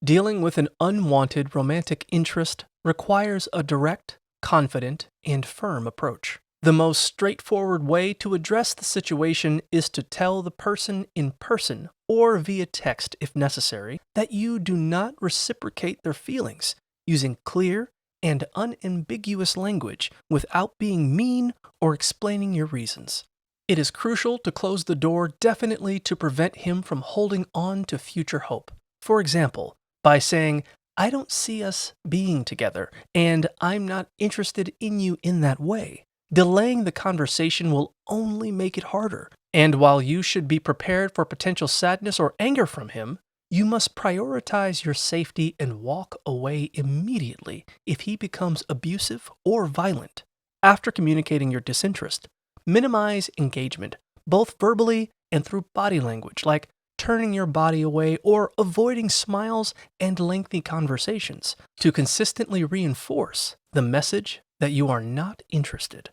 Dealing with an unwanted romantic interest requires a direct, confident, and firm approach. The most straightforward way to address the situation is to tell the person in person or via text if necessary that you do not reciprocate their feelings, using clear and unambiguous language without being mean or explaining your reasons. It is crucial to close the door definitely to prevent him from holding on to future hope. For example, by saying, "I don't see us being together, and I'm not interested in you in that way." Delaying the conversation will only make it harder. And while you should be prepared for potential sadness or anger from him, you must prioritize your safety and walk away immediately if he becomes abusive or violent. After communicating your disinterest, minimize engagement, both verbally and through body language, like turning your body away or avoiding smiles and lengthy conversations, to consistently reinforce the message that you are not interested.